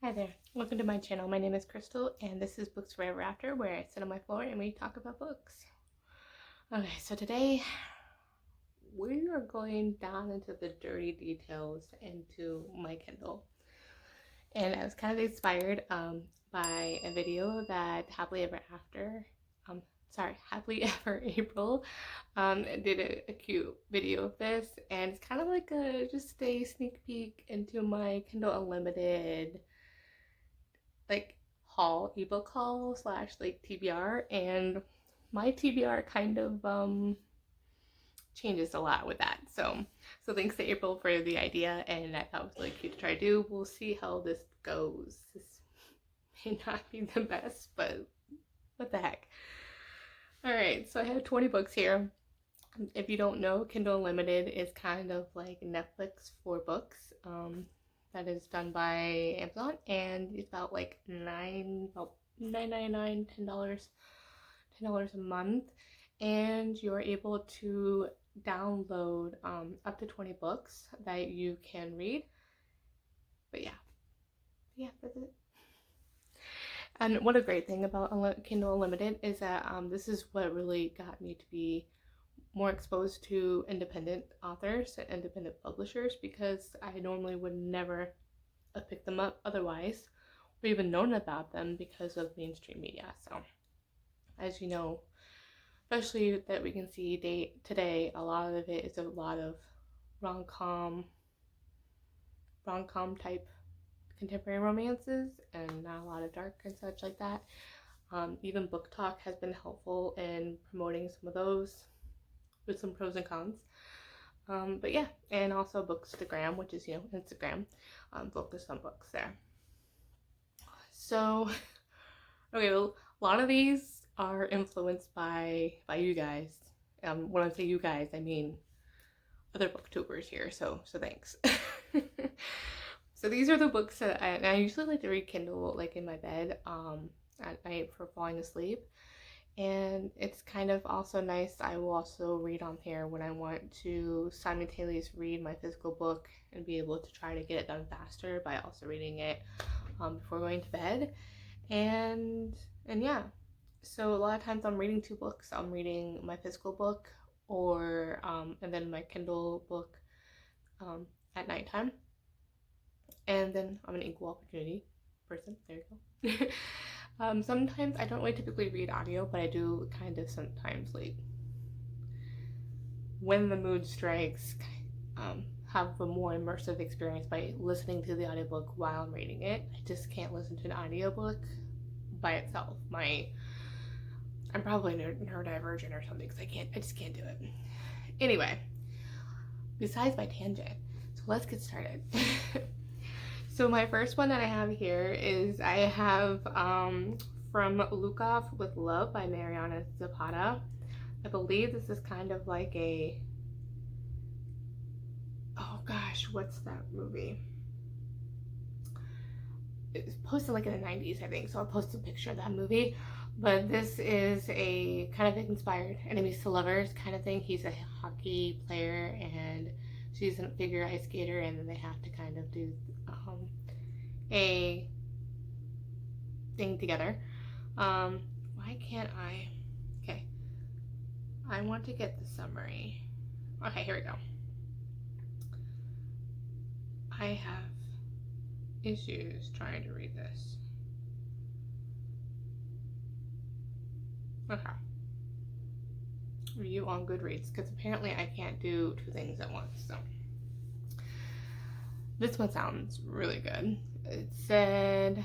Hi there, welcome to my channel. My name is Crystal and this is Books Forever After, where I sit on my floor and we talk about books. Okay, so today we are going down into the dirty details into my Kindle. And I was kind of inspired by a video that Happily Ever After, Happily Ever April did a cute video of this, and it's kind of like just a sneak peek into my Kindle Unlimited like ebook haul slash like TBR, and my TBR kind of changes a lot with that. So thanks to April for the idea, and I thought it was really cute to try to do. We'll see how this goes. This may not be the best, but what the heck. Alright, so I have 20 books here. If you don't know, Kindle Unlimited is kind of like Netflix for books. That is done by Amazon, and it's about like $9.99, $10 a month, and you're able to download up to 20 books that you can read. But yeah, that's it. And what a great thing about Kindle Unlimited is that this is what really got me to be more exposed to independent authors and independent publishers, because I normally would never have picked them up otherwise, or even known about them because of mainstream media. So, as you know, especially that we can see today, a lot of it is a lot of rom-com type contemporary romances, and not a lot of dark and such like that. Even Book Talk has been helpful in promoting some of those, with some pros and cons. But yeah, and also Bookstagram, which is, Instagram, focus on books there. So, okay, well, a lot of these are influenced by you guys. When I say you guys, I mean other booktubers here, so thanks. So these are the books that I usually like to read Kindle like in my bed at night for falling asleep. And it's kind of also nice. I will also read on here when I want to simultaneously read my physical book and be able to try to get it done faster by also reading it before going to bed. And yeah, so a lot of times I'm reading two books. I'm reading my physical book or and then my Kindle book at nighttime. And then I'm an equal opportunity person. There you go. Sometimes I don't really typically read audio, but I do kind of sometimes, like when the mood strikes, have a more immersive experience by listening to the audiobook while I'm reading it. I just can't listen to an audiobook by itself. I'm probably neurodivergent or something, because I just can't do it. Anyway, besides my tangent, so let's get started. So my first one that I have here is I have From Lukov with Love by Mariana Zapata. I believe this is kind of like a, oh gosh, what's that movie? It was posted like in the 90s, I think, so I'll post a picture of that movie. But this is a kind of inspired enemies to lovers kind of thing. He's a hockey player and she's a figure ice skater, and then they have to kind of do a thing together. Why can't I? Okay, I want to get the summary. Okay, here we go. I have issues trying to read this. Okay. Review on Goodreads, because apparently I can't do two things at once. So this one sounds really good. It said,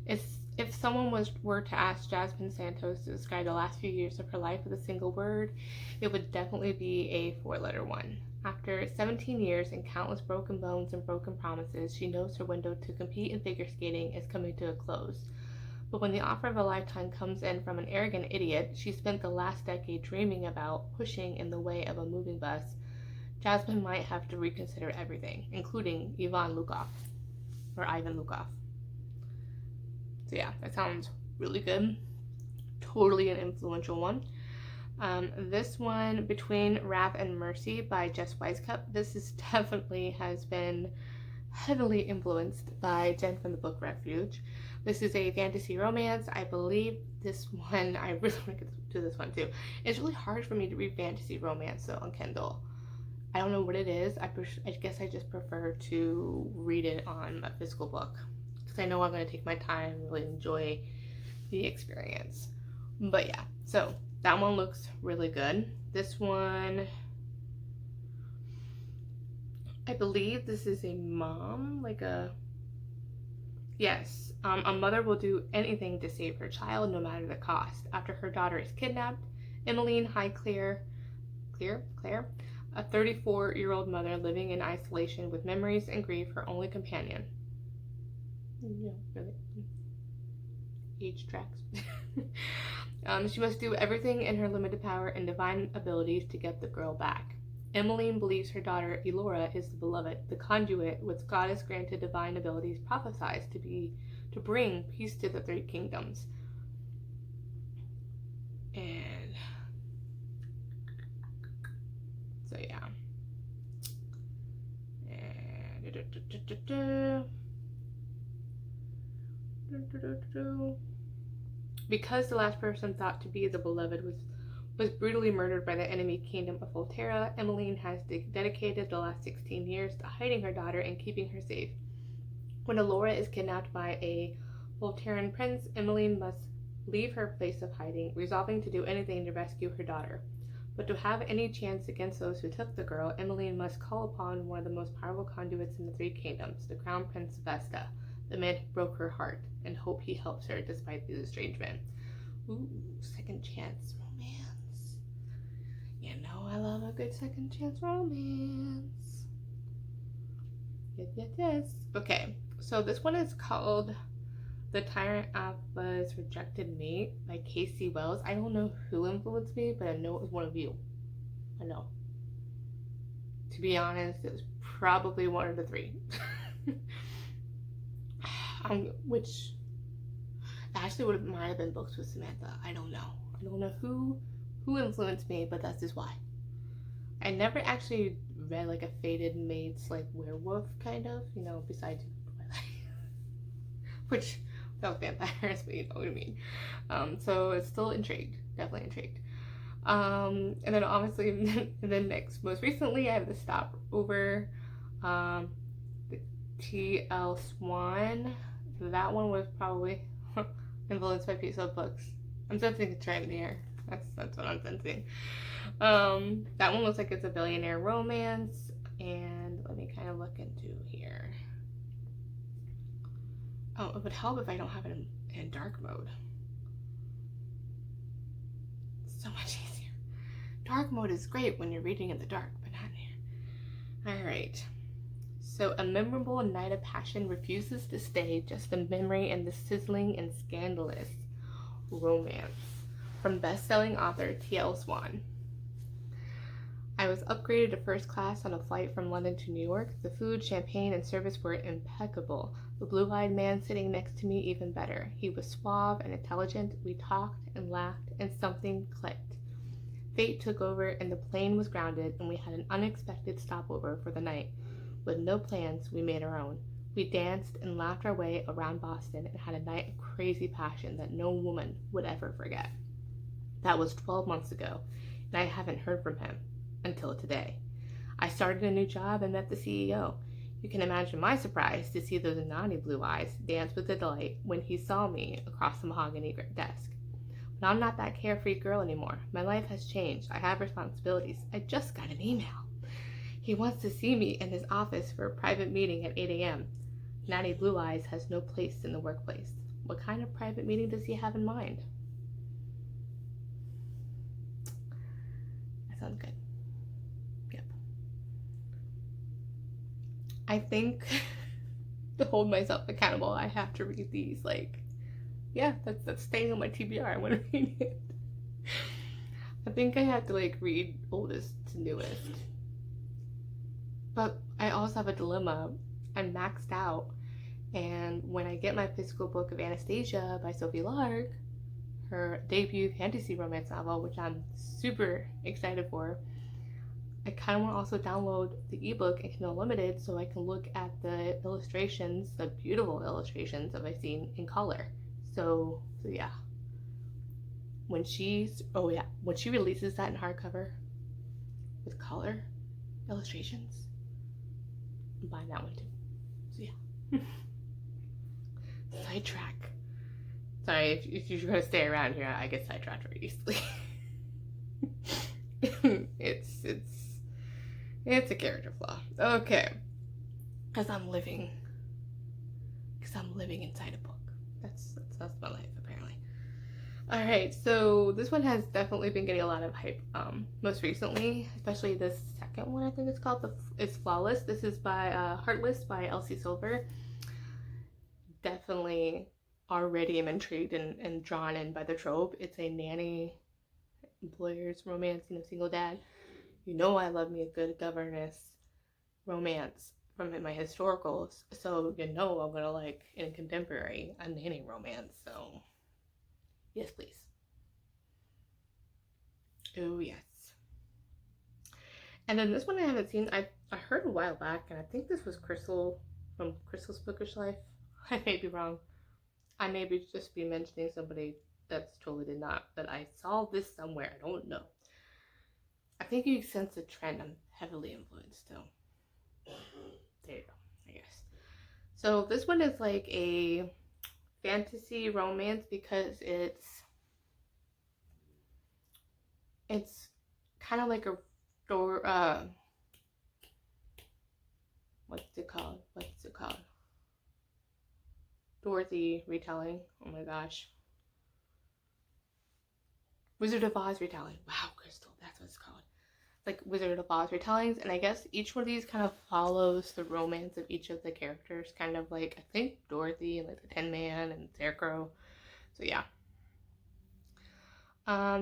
if someone were to ask Jasmine Santos to describe the last few years of her life with a single word, it would definitely be a 4-letter one. After 17 years and countless broken bones and broken promises, she knows her window to compete in figure skating is coming to a close. But when the offer of a lifetime comes in from an arrogant idiot she spent the last decade dreaming about pushing in the way of a moving bus, Jasmine might have to reconsider everything, including Ivan Lukov. So yeah, that sounds really good. Totally an influential one. This one, Between Wrath and Mercy by Jess Wisecup. This is definitely has been heavily influenced by Jen from the book Refuge. This is a fantasy romance. I believe this one, I really want to get to this one too. It's really hard for me to read fantasy romance though on Kindle. I don't know what it is. I guess I just prefer to read it on a physical book because I know I'm going to take my time and really enjoy the experience. But yeah, so that one looks really good. This one, I believe this is a mom, yes, a mother will do anything to save her child, no matter the cost. After her daughter is kidnapped, Emmeline Claire, a 34-year-old mother living in isolation with memories and grief, her only companion. Yeah, really. Age tracks. She must do everything in her limited power and divine abilities to get the girl back. Emmeline believes her daughter Elora is the beloved, the conduit with goddess-granted divine abilities prophesied to bring peace to the three kingdoms. And so yeah. Because the last person thought to be the beloved was brutally murdered by the enemy kingdom of Volterra, Emmeline has dedicated the last 16 years to hiding her daughter and keeping her safe. When Elora is kidnapped by a Volterran prince, Emmeline must leave her place of hiding, resolving to do anything to rescue her daughter. But to have any chance against those who took the girl, Emmeline must call upon one of the most powerful conduits in the three kingdoms, the Crown Prince Vesta, the man who broke her heart, and hope he helps her despite the estrangement. Ooh, second chance romance. You know I love a good second chance romance. Yes. Okay, so this one is called The Tyrant Alpha's Rejected Mate by Casey Wells. I don't know who influenced me, but I know it was one of you. I know. To be honest, it was probably one of the three. Which actually might have been books with Samantha. I don't know. I don't know who influenced me, but that's just why. I never actually read like a fated maid's like werewolf kind of, besides Twilight. Which without vampires, but you know what I mean. So it's still intrigued, definitely intrigued. And then obviously, and then most recently, I have the stopover, the T.L. Swan. That one was probably influenced by Piece of Books. I'm sensing a trend here. That's what I'm sensing. That one looks like it's a billionaire romance, and let me kind of look into here. Oh, it would help if I don't have it in dark mode. So much easier. Dark mode is great when you're reading in the dark, but not here. Alright. So, a memorable night of passion refuses to stay, just a memory in the sizzling and scandalous romance. From best-selling author T.L. Swan. I was upgraded to first class on a flight from London to New York. The food, champagne, and service were impeccable. The blue-eyed man sitting next to me even better. He was suave and intelligent. We talked and laughed, and something clicked. Fate took over, and the plane was grounded, and we had an unexpected stopover for the night. With no plans, we made our own. We danced and laughed our way around Boston and had a night of crazy passion that no woman would ever forget. That was 12 months ago, and I haven't heard from him until today. I started a new job and met the CEO. You can imagine my surprise to see those naughty blue eyes dance with delight when he saw me across the mahogany desk. But I'm not that carefree girl anymore. My life has changed. I have responsibilities. I just got an email. He wants to see me in his office for a private meeting at 8 a.m. Natty Blue Eyes has no place in the workplace. What kind of private meeting does he have in mind? That sounds good. Yep. I think to hold myself accountable, I have to read these. That's staying on my TBR. I want to read it. I think I have to read oldest to newest. But I also have a dilemma. I'm maxed out, and when I get my physical book of Anastasia by Sophie Lark, her debut fantasy romance novel, which I'm super excited for, I kind of want to also download the ebook and Kindle Unlimited so I can look at the illustrations, the beautiful illustrations that I've seen in color. So yeah. When she releases that in hardcover with color illustrations, I'm buying that one too. So yeah. Sidetrack. Sorry, if you're gonna stay around here, I get sidetracked very easily. It's a character flaw. Okay. Because I'm living inside a book. That's my life apparently. All right, so this one has definitely been getting a lot of hype most recently, especially this second one. I think it's called it's Flawless. This is by Heartless by Elsie Silver. Definitely already am intrigued and drawn in by the trope. It's a nanny employer's romance, single dad. I love me a good governess romance from my historicals, so I'm gonna like in contemporary a nanny romance. So yes, please. Oh yes. And then this one I haven't seen. I heard a while back, and I think this was Crystal from Crystal's Bookish Life. I may be wrong. I may be just be mentioning somebody that's totally did not, but I saw this somewhere. I don't know. I think you sense a trend. I'm heavily influenced, so there you go, I guess. So this one is like a fantasy romance because it's kind of like a door. What's it called? Dorothy retelling. Oh my gosh. Wizard of Oz retelling. Wow, Crystal, that's what it's called. Like Wizard of Oz retellings, and I guess each one of these kind of follows the romance of each of the characters, kind of like I think Dorothy and like the Tin Man and Scarecrow. So yeah.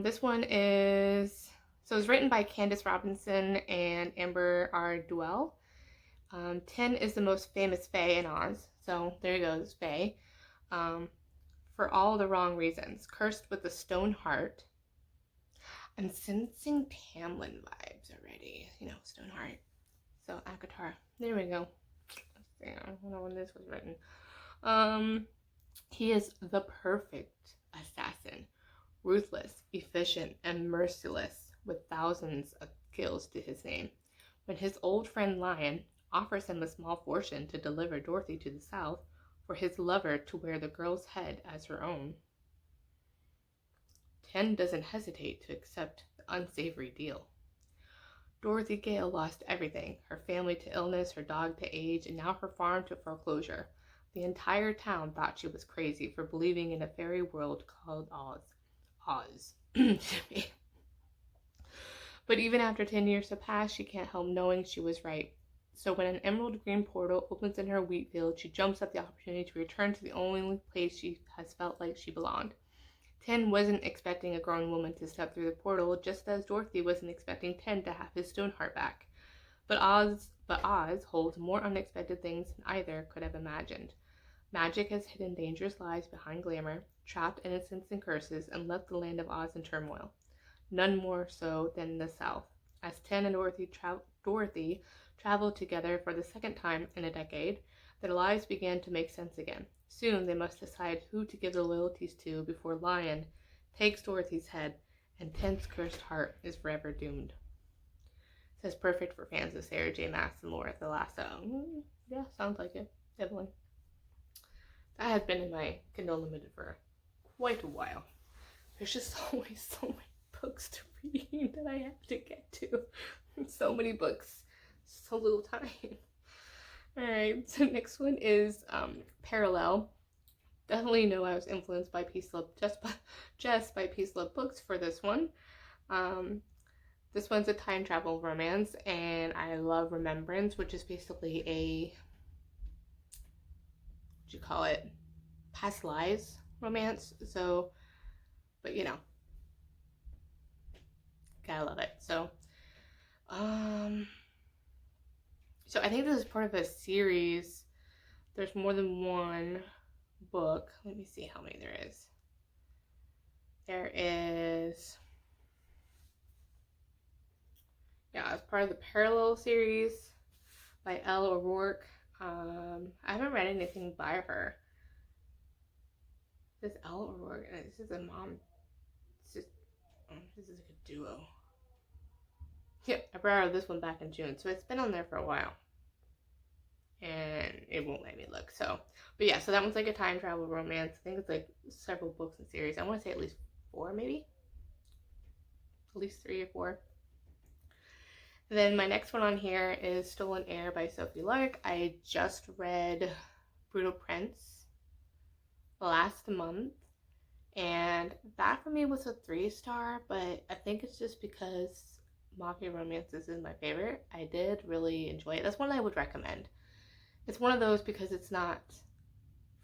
This one is it's written by Candace Robinson and Amber R. Duell. Tin is the most famous Fae in Oz, so there goes Fae. For all the wrong reasons, cursed with a stone heart. I'm sensing Tamlin vibes already. Stoneheart. So Akatar. There we go. I don't know when this was written. He is the perfect assassin. Ruthless, efficient, and merciless, with thousands of kills to his name. When his old friend Lion offers him a small fortune to deliver Dorothy to the south, for his lover to wear the girl's head as her own, Tin doesn't hesitate to accept the unsavory deal. Dorothy Gale lost everything, her family to illness, her dog to age, and now her farm to foreclosure. The entire town thought she was crazy for believing in a fairy world called Oz. But even after 10 years have passed, she can't help knowing she was right. So when an emerald green portal opens in her wheat field, she jumps at the opportunity to return to the only place she has felt like she belonged. Tin wasn't expecting a grown woman to step through the portal, just as Dorothy wasn't expecting Tin to have his stone heart back. But Oz holds more unexpected things than either could have imagined. Magic has hidden dangerous lies behind glamour, trapped innocence in curses, and left the land of Oz in turmoil. None more so than the South. As Tin and Dorothy traveled together for the second time in a decade, their lives began to make sense again. Soon they must decide who to give their loyalties to before Lion takes Dorothy's head and Tin's cursed heart is forever doomed. It says perfect for fans of Sarah J. Maas and Laura Thalasso. Yeah, sounds like it. Definitely. That has been in my Kindle Unlimited for quite a while. There's just always so many books to read that I have to get to. So many books, so little time. Alright, so next one is Parallel. Definitely know I was influenced by Peace Love, just by Peace Love books for this one. This one's a time travel romance, and I love Remembrance, which is basically a, what do you call it, past lives romance. So, but gotta love it. So I think this is part of a series. There's more than one book. Let me see how many there is. There is Yeah, it's part of the Parallel series by Elle O'Rourke. I haven't read anything by her. This Elle O'Rourke, and this is a mom. This is like a duo. Yep, I borrowed this one back in June, so it's been on there for a while. And it won't let me look. So, but yeah, so that one's like a time travel romance. I think it's like several books and series. I want to say at least 4, maybe. At least 3 or 4. And then my next one on here is Stolen Air by Sophie Lark. I just read Brutal Prince last month, and that for me was a 3-star, but I think it's just because mafia romances is my favorite. I did really enjoy it. That's one I would recommend. It's one of those because it's not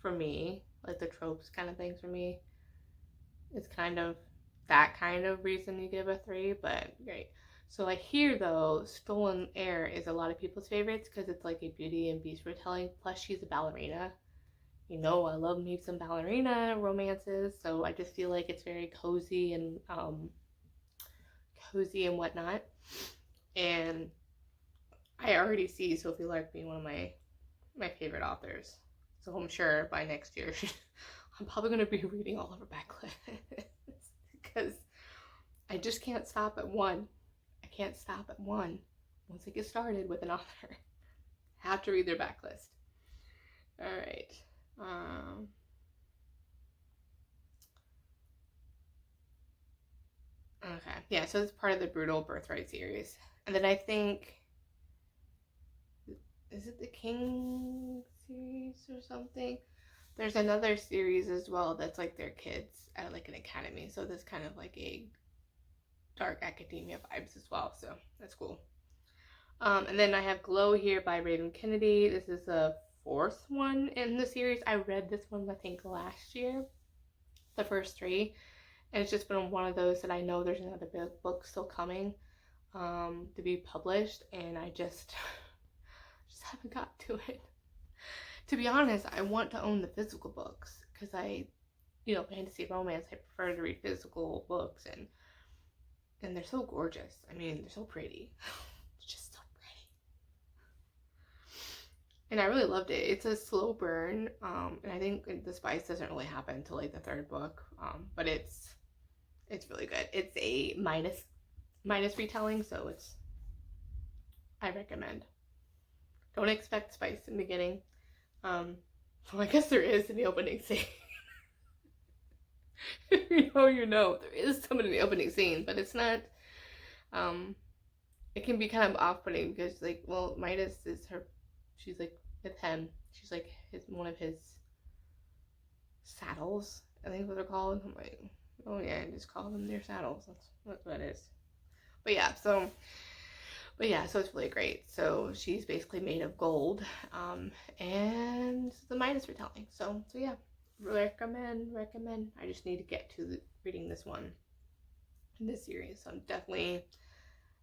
for me, like the tropes kind of things for me. It's kind of that kind of reason you give a 3, but great. So I hear though, Stolen Air is a lot of people's favorites because it's like a Beauty and Beast retelling. Plus she's a ballerina. You know, I love me some ballerina romances, so I just feel like it's very cozy and whatnot. And I already see Sophie Lark being one of my favorite authors. So I'm sure by next year, I'm probably going to be reading all of her backlist because I just can't stop at one. I can't stop at one. Once I get started with an author, I have to read their backlist. All right. Okay. Yeah, so it's part of the Brutal Birthright series. And then I think, is it the King series or something? There's another series as well that's like their kids at like an academy. So there's kind of like a dark academia vibes as well. So that's cool. And then I have Glow here by Raven Kennedy. This is the 4th one in the series. I read this one, I think, last year. The first 3. And it's just been one of those that I know there's another book still coming to be published. And I just haven't got to it. To be honest, I want to own the physical books because fantasy romance, I prefer to read physical books, and they're so gorgeous. I mean, they're so pretty. It's just so pretty. And I really loved it. It's a slow burn, and I think the spice doesn't really happen until like the 3rd book, but it's really good. It's a minus retelling, so I recommend. Don't expect spice in the beginning. Well, I guess there is in the opening scene. You know, there is someone in the opening scene, but it's not, it can be kind of off-putting because, like, well, Midas is she's, like, with him. She's, like, one of his saddles, I think is what they're called. I'm like, oh, yeah, just call them their saddles. That's what it is. But yeah, so it's really great. So she's basically made of gold, and the Midas retelling. So yeah, recommend. I just need to get to reading this one in this series. So I'm definitely,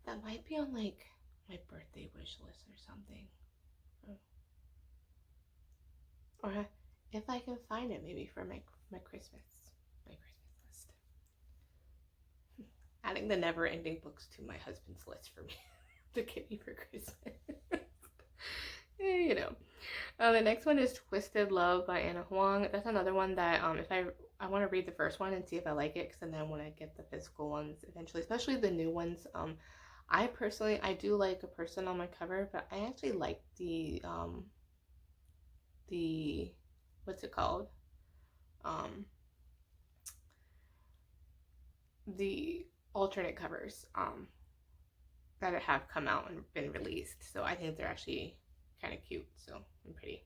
that might be on like my birthday wish list or something, or if I can find it, maybe for my Christmas list. Adding the never-ending books to my husband's list for me to get me for Christmas. The next one is Twisted Love by Anna Huang. That's another one that if I want to read the first one and see if I like it, because then I want to get the physical ones eventually, especially the new ones. I personally, I do like a person on my cover, but I actually like the what's it called? The alternate covers that have come out and been released. So I think they're actually kind of cute, so and pretty.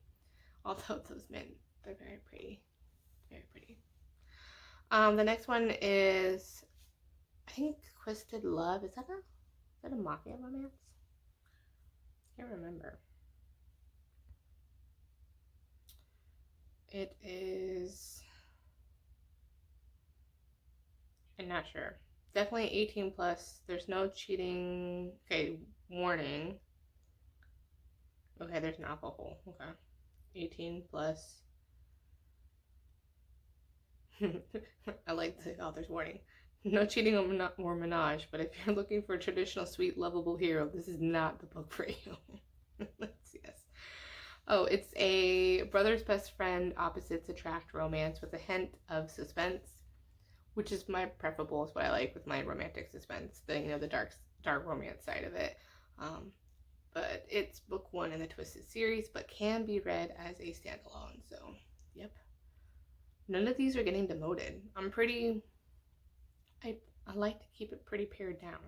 Although those men, they're very pretty, very pretty. The next one is, I think, Twisted Love. Is that a mafia romance? I can't remember. It is, I'm not sure. Definitely 18 plus. There's no cheating. Okay, warning. Okay, there's an alcohol. Okay. 18 plus. I like the author's warning. No cheating or menage, but if you're looking for a traditional sweet lovable hero, this is not the book for you. Let's yes. Oh, it's a brother's best friend, opposites attract romance with a hint of suspense, which is my preferable, is what I like with my romantic suspense, the dark romance side of it. Um, but it's book one in the Twisted series, but can be read as a standalone. So, yep. None of these are getting demoted. I like to keep it pretty pared down.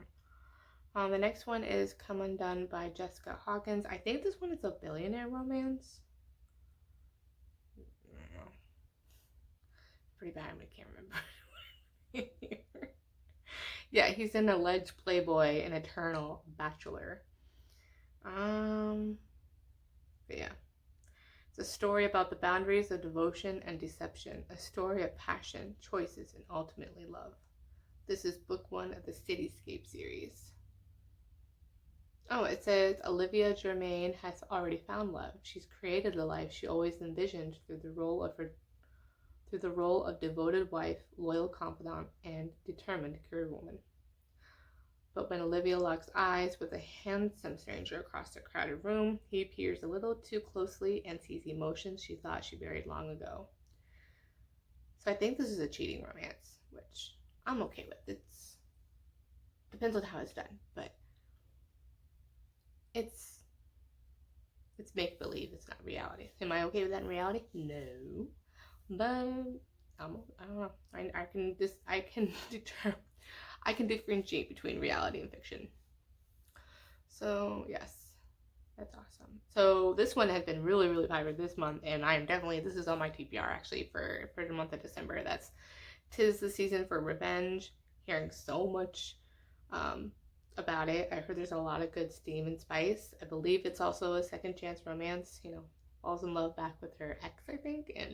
The next one is Come Undone by Jessica Hawkins. I think this one is a billionaire romance. I don't know. Pretty bad, I can't remember. Yeah, he's an alleged playboy, an eternal bachelor. But yeah. It's a story about the boundaries of devotion and deception, a story of passion, choices, and ultimately love. This is book one of the Cityscape series. Oh, it says Olivia Germain has already found love. She's created the life she always envisioned through the role of devoted wife, loyal confidant, and determined career woman. But when Olivia locks eyes with a handsome stranger across the crowded room, he peers a little too closely and sees emotions she thought she buried long ago. So I think this is a cheating romance, which I'm okay with. It depends on how it's done, but it's make-believe, it's not reality. Am I okay with that in reality? No. But I don't know. I can differentiate between reality and fiction. So yes, that's awesome. So this one has been really, really popular this month, and this is on my TBR actually for the month of December. Tis the season for revenge. Hearing so much about it. I heard there's a lot of good steam and spice. I believe it's also a second chance romance. Falls in love back with her ex, I think, and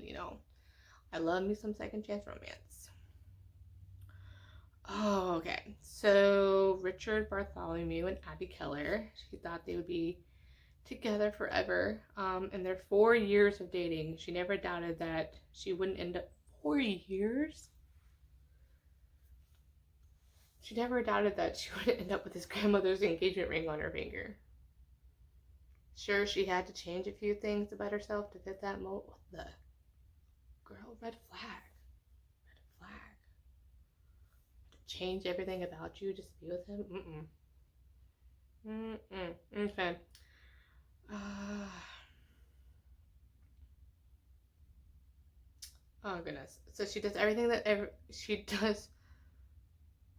I love me some second chance romance. Oh, okay. So Richard Bartholomew and Abby Keller, she thought they would be together forever. In their 4 years of dating, she never doubted that she wouldn't end up 4 years. She never doubted that she wouldn't end up with his grandmother's engagement ring on her finger. Sure, she had to change a few things about herself to fit that mold. What the? Girl, red flag. Red flag. To change everything about you just to be with him? Okay. Oh, goodness. So she does everything that she does.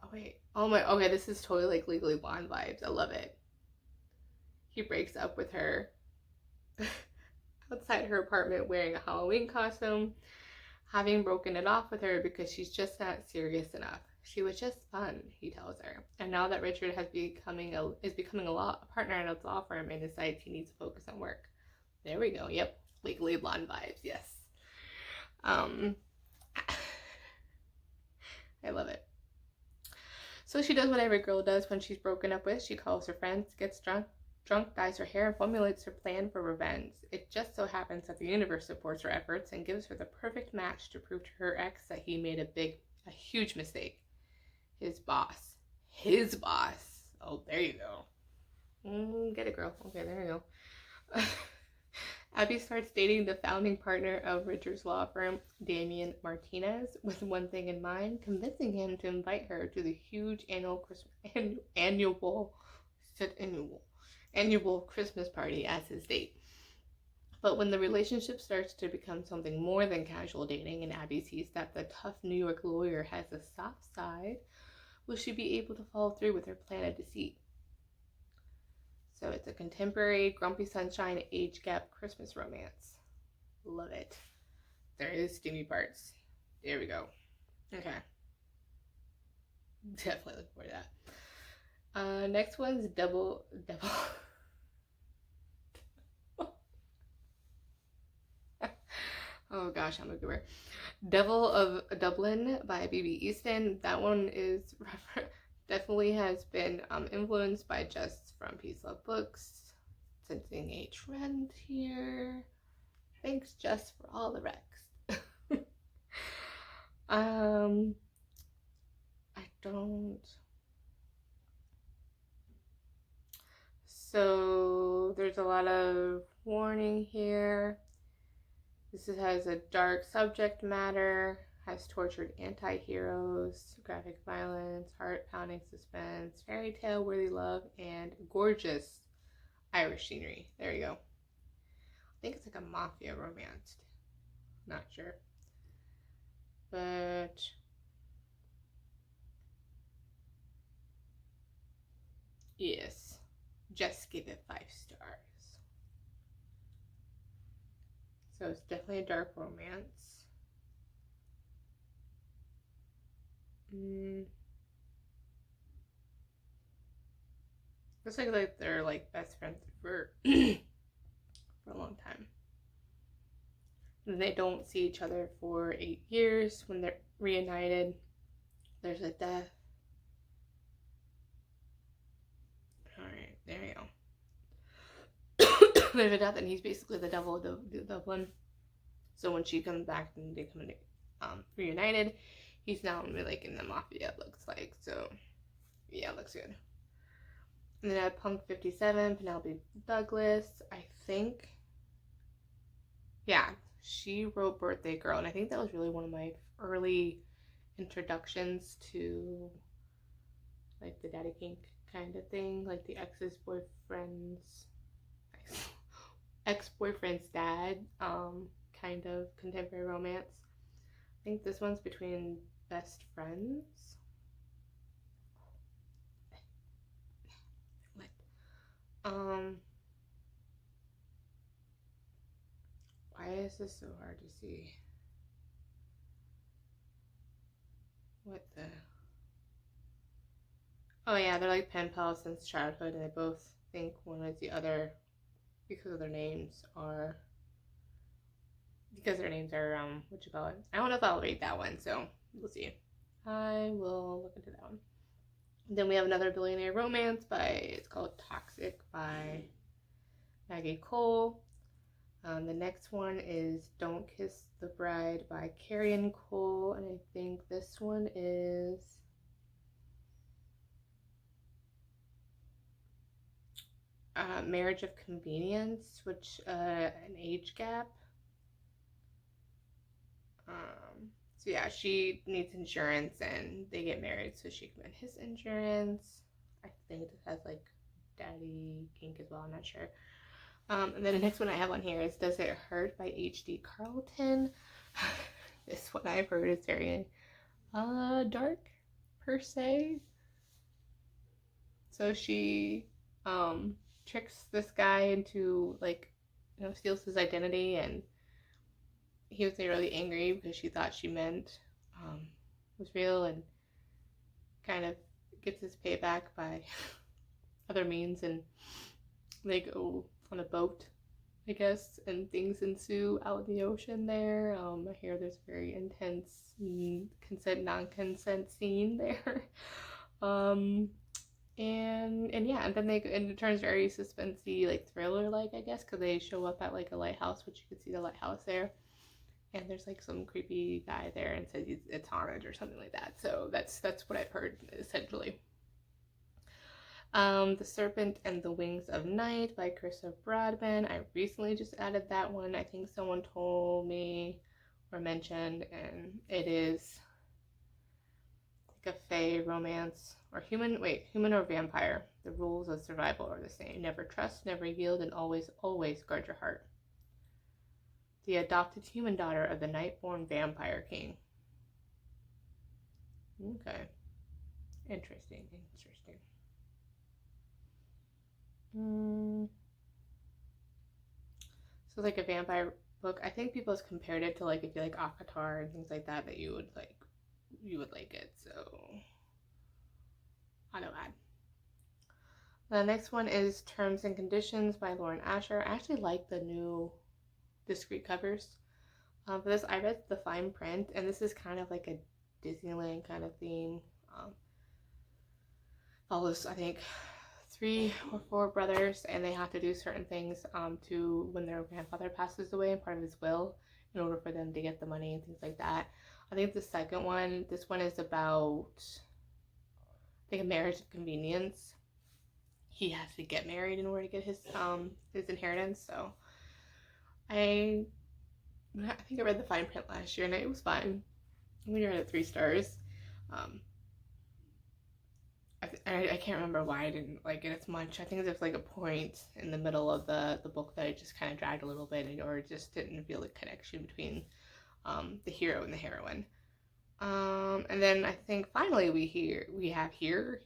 Oh, wait. Oh, my. Okay, this is totally like Legally Blonde vibes. I love it. He breaks up with her outside her apartment wearing a Halloween costume, having broken it off with her because she's just not serious enough. She was just fun, he tells her. And now that Richard is becoming a partner at a law firm and decides he needs to focus on work. There we go. Yep. Legally Blonde vibes. Yes. I love it. So she does what every girl does when she's broken up with. She calls her friends, gets drunk, dyes her hair, and formulates her plan for revenge. It just so happens that the universe supports her efforts and gives her the perfect match to prove to her ex that he made a huge mistake. His boss. Oh, there you go. Get it, girl. Okay, there you go. Abby starts dating the founding partner of Richard's law firm, Damian Martinez, with one thing in mind, convincing him to invite her to the huge annual Christmas party as his date. But when the relationship starts to become something more than casual dating and Abby sees that the tough New York lawyer has a soft side, will she be able to follow through with her plan of deceit? So it's a contemporary, grumpy sunshine, age gap Christmas romance. Love it. There is steamy parts. There we go. Okay. Definitely looking forward to that. Next one's Devil. Oh gosh, I'm a goober. Devil of Dublin by B.B. Easton. That one is definitely has been influenced by Jess from Peace Love Books. Sensing a trend here. Thanks, Jess, for all the recs. I don't. So there's a lot of warning here. This has a dark subject matter, has tortured anti-heroes, graphic violence, heart-pounding suspense, fairy tale worthy love, and gorgeous Irish scenery. There you go. I think it's like a mafia romance. Not sure. But yes, just give it 5 stars. So it's definitely a dark romance. Looks like they're like best friends for for a long time. And they don't see each other for 8 years. When they're reunited, there's a death. Alright, there you go. There's a death, and he's basically the devil of Dublin. So when she comes back and they come reunited, he's now like in the mafia, it looks like. So yeah, it looks good. And then I have Punk 57, Penelope Douglas, I think. Yeah, she wrote Birthday Girl, and I think that was really one of my early introductions to like the daddy kink kind of thing, like the ex-boyfriend's dad kind of contemporary romance. I think this one's between best friends. Why is this so hard to see? What the? Oh yeah, they're like pen pals since childhood, and they both think one is the other because their names are what you call it? I don't know if I'll read that one, so we'll see. I will look into that one. Then we have another billionaire romance it's called Toxic by Maggie Cole. The next one is Don't Kiss the Bride by Carrie Cole, and I think this one is Marriage of Convenience, which an age gap. So yeah, she needs insurance and they get married so she can get his insurance. I think this has like daddy kink as well, I'm not sure. And then the next one I have on here is Does It Hurt by H.D. Carlton. This one I've heard is very dark per se. So she tricks this guy into steals his identity, and he was really angry because she thought she meant was real, and kind of gets his payback by other means, and they go on a boat, I guess, and things ensue out in the ocean there. I hear there's a very intense non-consent scene there. And then it turns very suspensey, like thriller-like, I guess, because they show up at like a lighthouse, which you can see the lighthouse there, and there's like some creepy guy there and says it's haunted or something like that. So that's what I've heard essentially. The Serpent and the Wings of Night by Krista Broadman. I recently just added that one. I think someone told me or mentioned, and it is like a fae romance or human or vampire. The rules of survival are the same. Never trust, never yield, and always, always guard your heart. The adopted human daughter of the night-born vampire king. Okay. Interesting. So like a vampire book. I think people have compared it to like if you like Akatar and things like that, that you would like it. So I know that. The next one is Terms and Conditions by Lauren Asher. I actually like the new discrete covers. For this, I read the fine print, and this is kind of like a Disneyland kind of theme. Follows, I think, 3 or 4 brothers, and they have to do certain things to when their grandfather passes away, and part of his will, in order for them to get the money and things like that. I think the second one, this one is about like a marriage of convenience. He has to get married in order to get his inheritance. So I think I read the fine print last year and it was fine. I'm gonna rate it 3 stars. Um, I can't remember why I didn't like it as much. I think there's like a point in the middle of the book that I just kind of dragged a little bit, or just didn't feel the connection between the hero and the heroine. And then I think finally we have here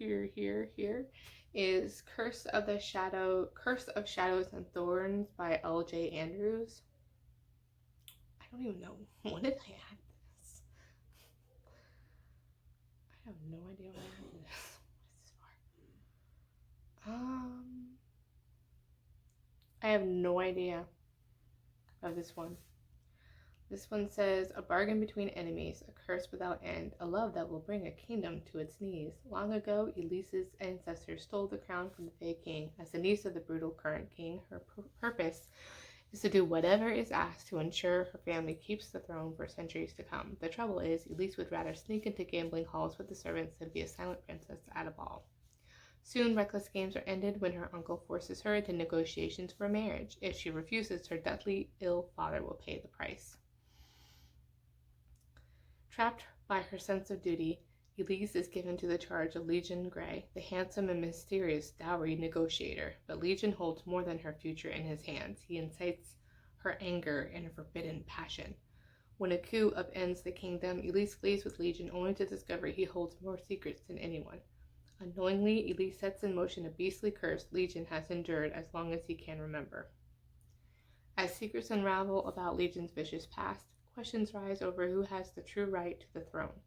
is Curse of Shadows and Thorns by L.J. Andrews. I don't even know, when did I add this? I have no idea when I added this. I have no idea of this one. This one says, a bargain between enemies, a curse without end, a love that will bring a kingdom to its knees. Long ago, Elise's ancestors stole the crown from the Fae King. As the niece of the brutal current king, her purpose is to do whatever is asked to ensure her family keeps the throne for centuries to come. The trouble is, Elise would rather sneak into gambling halls with the servants than be a silent princess at a ball. Soon, reckless games are ended when her uncle forces her into negotiations for marriage. If she refuses, her deathly ill father will pay the price. Trapped by her sense of duty, Elise is given to the charge of Legion Grey, the handsome and mysterious dowry negotiator. But Legion holds more than her future in his hands. He incites her anger and a forbidden passion. When a coup upends the kingdom, Elise flees with Legion only to discover he holds more secrets than anyone. Unknowingly, Elise sets in motion a beastly curse Legion has endured as long as he can remember. As secrets unravel about Legion's vicious past, questions rise over who has the true right to the throne.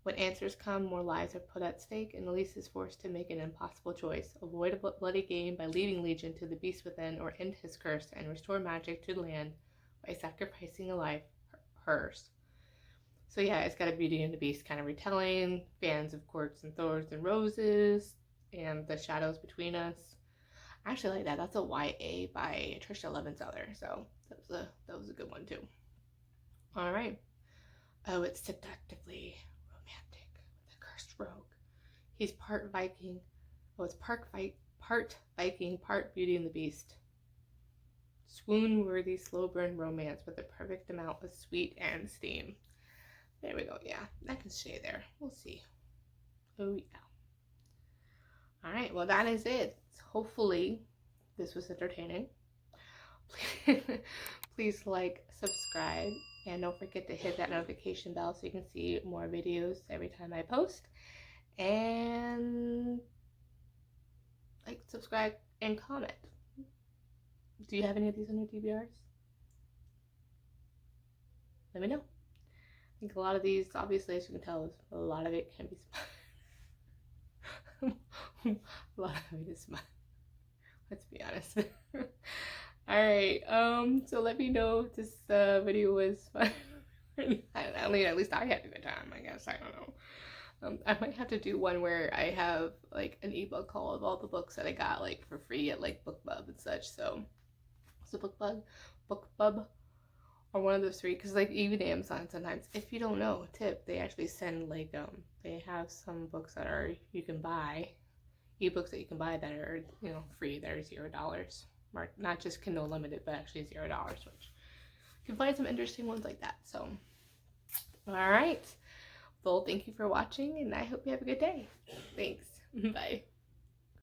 When answers come, more lives are put at stake, and Elise is forced to make an impossible choice: avoid a bloody game by leading Legion to the beast within, or end his curse and restore magic to the land by sacrificing a life, hers. So yeah, it's got a Beauty and the Beast kind of retelling, fans of Corks and Thorns and Roses, and The Shadows Between Us. I actually like that. That's a YA by Trisha Levenseller, so that was a good one too. All right. Oh, it's seductively romantic with a cursed rogue. He's part Viking. Oh, it's part Viking, part Beauty and the Beast. Swoon-worthy slow burn romance with the perfect amount of sweet and steam. There we go. Yeah, that can stay there. We'll see. Oh, yeah. All right. Well, that is it. Hopefully, this was entertaining. Please like, subscribe, and don't forget to hit that notification bell so you can see more videos every time I post. And like, subscribe, and comment. Do you have any of these on your TBRs? Let me know. I think a lot of these, obviously, as you can tell, a lot of it can be smart. A lot of it is smart. Let's be honest. Alright, so let me know if this video was fun. I mean, at least I had a good time, I guess. I don't know. I might have to do one where I have like an ebook haul of all the books that I got like for free at like BookBub and such. So, what's a BookBub? Or one of those three, because like even Amazon sometimes, if you don't know, tip, they actually send like they have some books that are you can buy, ebooks that you can buy that are, you know, free, that are $0, not just Kindle Unlimited, but actually $0, which you can find some interesting ones like that. So, all right, well, thank you for watching, and I hope you have a good day. Thanks. Bye.